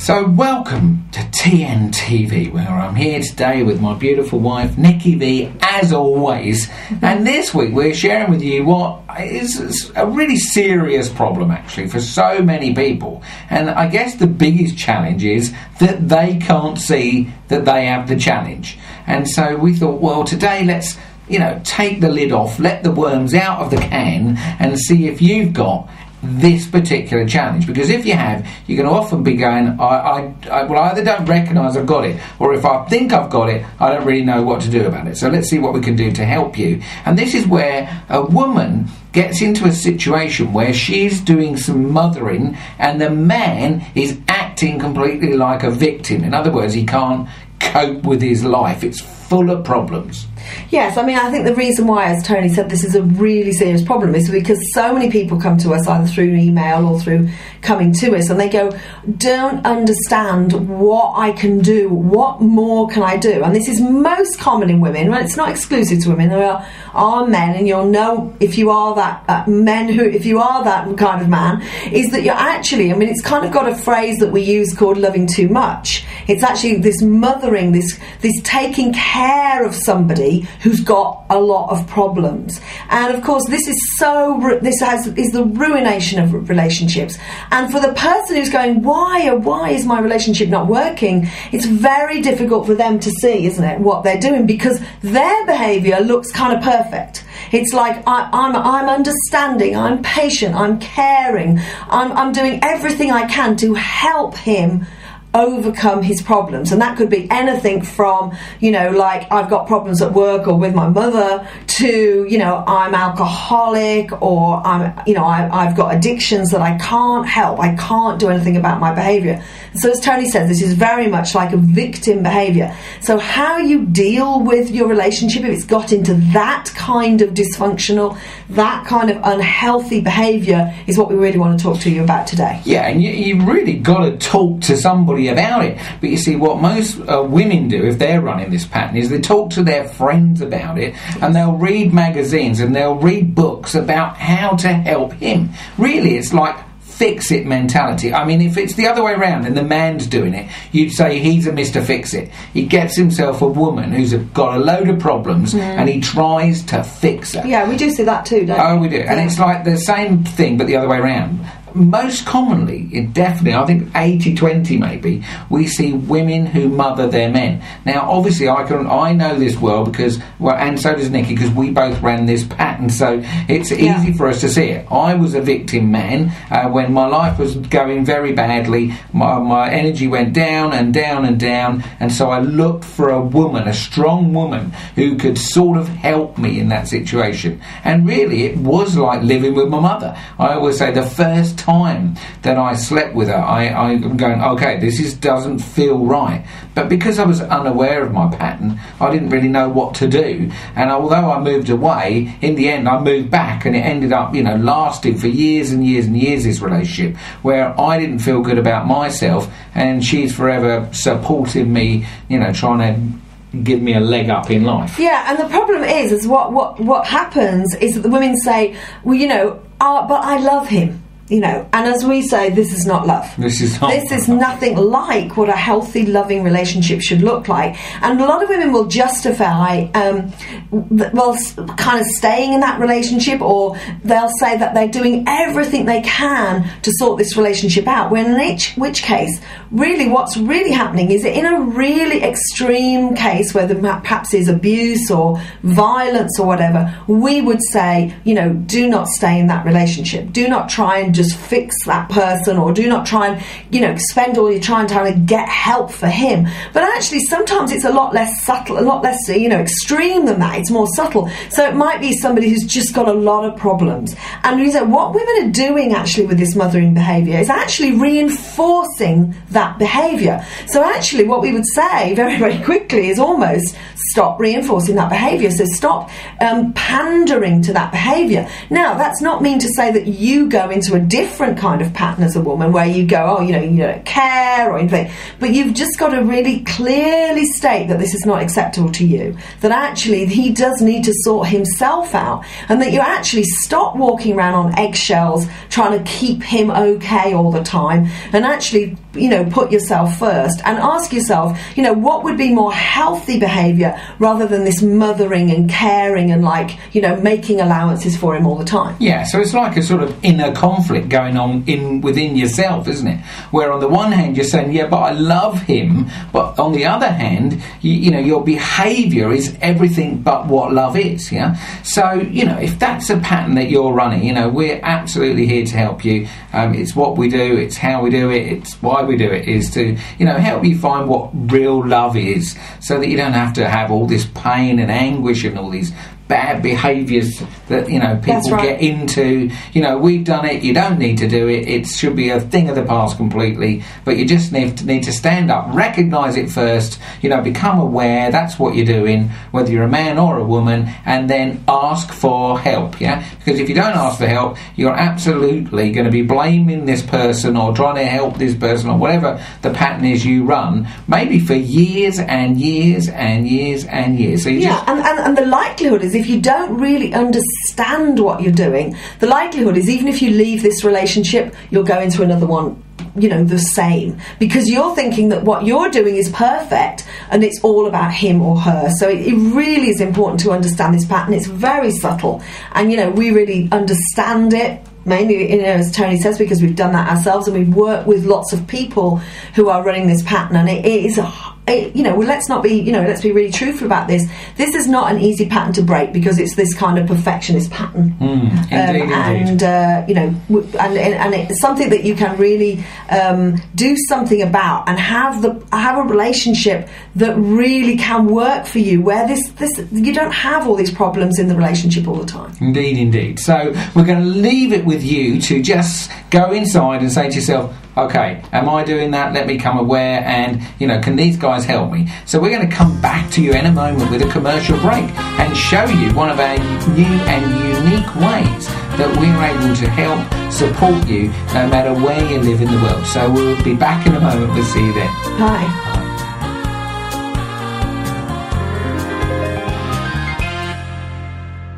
So welcome to TNTV, where I'm here today with my beautiful wife Nikki V, as always. And this week we're sharing with you what is a really serious problem actually for so many people. And I guess the biggest challenge is that they can't see that they have the challenge. And so we thought, well, today let's take the lid off, let the worms out of the can and see if you've got this particular challenge. Because if you have, you're going to often be going, I either don't recognise I've got it, or if I think I've got it, I don't really know what to do about it. So let's see what we can do to help you. And this is where a woman gets into a situation where she's doing some mothering and the man is acting completely like a victim. In other words, he can't cope with his life. It's full of problems. Yes, I mean, I think the reason why, as Tony said, this is a really serious problem is because so many people come to us either through email or through coming to us and they go, don't understand what I can do, what more can I do? And this is most common in women. Well, it's not exclusive to women. There are men, and you'll know if you are that if you are that kind of man, is that you're actually, I mean, it's kind of got a phrase that we use called loving too much. It's actually this mothering, this taking care of somebody who's got a lot of problems. And of course this is the ruination of relationships. And for the person who's going, why is my relationship not working, it's very difficult for them to see, isn't it, what they're doing, because their behaviour looks kind of perfect. It's like I'm understanding, I'm patient, I'm caring, I'm doing everything I can to help him overcome his problems. And that could be anything from, like I've got problems at work or with my mother, to, I'm alcoholic, or I've got addictions that I can't help, I can't do anything about my behaviour. So as Tony says, this is very much like a victim behaviour. So how you deal with your relationship if it's got into that kind of dysfunctional, that kind of unhealthy behaviour, is what we really want to talk to you about today. Yeah, and you really got to talk to somebody about it. But you see, what most women do if they're running this pattern is they talk to their friends about it, and they'll read magazines and they'll read books about how to help him. Really, it's like fix-it mentality. I mean, if it's the other way around and the man's doing it, you'd say he's a Mr. Fix-It. He gets himself a woman who's got a load of problems and he tries to fix her. Yeah, we do see that too, don't we? Oh, we do. And it's like the same thing, but the other way around. Most commonly, definitely, I think 80-20 maybe, we see women who mother their men. Now, obviously, I know this well because, and so does Nikki, because we both ran this pattern, so it's easy for us to see it. I was a victim man when my life was going very badly. My energy went down and down and down, and so I looked for a woman, a strong woman, who could sort of help me in that situation. And really, it was like living with my mother. I always say the first time that I slept with her, I'm going, okay, this doesn't feel right. But because I was unaware of my pattern, I didn't really know what to do. And although I moved away, in the end I moved back, and it ended up, lasting for years and years and years, this relationship, where I didn't feel good about myself, and she's forever supporting me, trying to give me a leg up in life. Yeah, and the problem is what happens is that the women say, well, but I love him. And as we say, this is not love. This is nothing like what a healthy, loving relationship should look like. And a lot of women will justify, kind of staying in that relationship, or they'll say that they're doing everything they can to sort this relationship out. When in which case, really, what's really happening is that in a really extreme case where there perhaps is abuse or violence or whatever, we would say, do not stay in that relationship. Do not try and just fix that person, or do not try and spend all your time trying to get help for him. But actually sometimes it's a lot less subtle, a lot less extreme than that. It's more subtle. So it might be somebody who's just got a lot of problems, and what women are doing actually with this mothering behaviour is actually reinforcing that behaviour. So actually what we would say very, very quickly is almost stop reinforcing that behaviour. So stop pandering to that behaviour. Now, that's not mean to say that you go into a different kind of pattern as a woman where you go, oh, you don't care or anything, but you've just got to really clearly state that this is not acceptable to you, that actually he does need to sort himself out, and that you actually stop walking around on eggshells trying to keep him okay all the time, and actually put yourself first and ask yourself, what would be more healthy behaviour rather than this mothering and caring and making allowances for him all the time. Yeah, so it's like a sort of inner conflict going on within yourself, isn't it? Where on the one hand you're saying, yeah, but I love him, but on the other hand, your behaviour is everything but what love is, yeah? So, if that's a pattern that you're running, we're absolutely here to help you. It's what we do, it's how we do it, it's why we do it, is to, help you find what real love is, so that you don't have to have all this pain and anguish and all these bad behaviours that people get into. We've done it, you don't need to do it, it should be a thing of the past completely, but you just need to stand up, recognise it first, become aware that's what you're doing, whether you're a man or a woman, and then ask for help, yeah? Because if you don't ask for help, you're absolutely going to be blaming this person or trying to help this person or whatever the pattern is you run, maybe for years and years and years and years. So and the likelihood is, if you don't really understand what you're doing, the likelihood is even if you leave this relationship, you'll go into another one the same, because you're thinking that what you're doing is perfect and it's all about him or her. So it really is important to understand this pattern. It's very subtle, and we really understand it mainly, as Tony says, because we've done that ourselves and we've worked with lots of people who are running this pattern, and it is let's be really truthful about this. This is not an easy pattern to break, because it's this kind of perfectionist pattern. Indeed. And it's something that you can really do something about, and have a relationship that really can work for you, where this you don't have all these problems in the relationship all the time. Indeed. So we're going to leave it with you to just go inside and say to yourself, okay, am I doing that? Let me become aware, and can these guys help me? So we're going to come back to you in a moment with a commercial break and show you one of our new and unique ways that we're able to help support you no matter where you live in the world. So we'll be back in a moment. We'll see you then. Bye.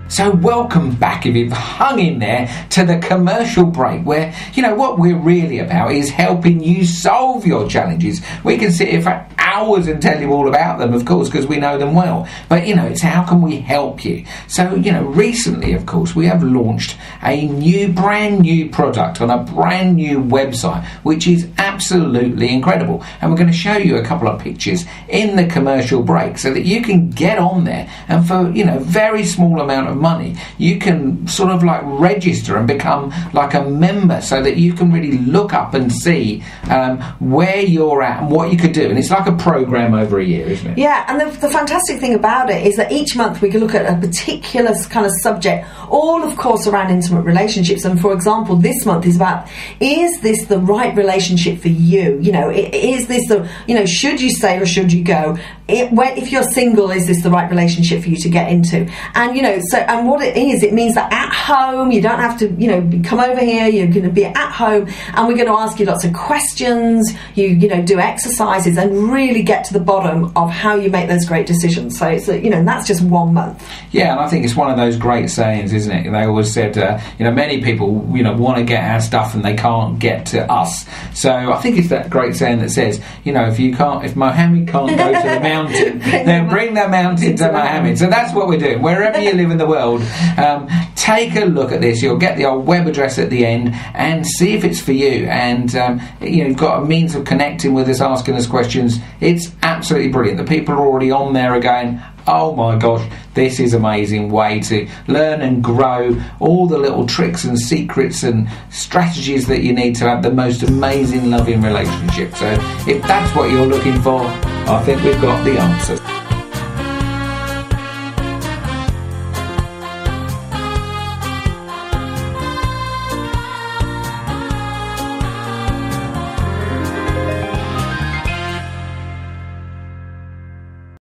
So welcome back, if you've hung in there, to the commercial break, where, what we're really about is helping you solve your challenges. We can sit here for hours and tell you all about them, of course, because we know them well. But, it's how can we help you? So, recently, of course, we have launched a brand new product on a brand new website, which is absolutely incredible. And we're going to show you a couple of pictures in the commercial break so that you can get on there, and for, very small amount of money, you can sort of register and become like a member, so that you can really look up and see where you're at and what you could do. And it's like a program over a year, isn't it? Yeah, and the fantastic thing about it is that each month we can look at a particular kind of subject, all of course around intimate relationships. And for example, this month is about, is this the right relationship for you? Is this should you stay or should you go? If you're single, is this the right relationship for you to get into? And and what it is, it means that at home, you don't have to come over here, you're going to be at home, and we're going to ask you lots of questions, you do exercises, and really get to the bottom of how you make those great decisions. So it's and that's just 1 month. Yeah, and I think it's one of those great sayings, isn't it? They always said many people want to get our stuff and they can't get to us. So I think it's that great saying that says, if Mohammed can't go to the mountain, then bring the mountain to Mohammed. So that's what we're doing. Wherever you live in the world, take a look at this. You'll get the old web address at the end and see if it's for you. And you've got a means of connecting with us, asking us questions. It's absolutely brilliant. The people are already on there are going, oh my gosh, this is an amazing way to learn and grow all the little tricks and secrets and strategies that you need to have the most amazing loving relationship. So if that's what you're looking for, I think we've got the answers.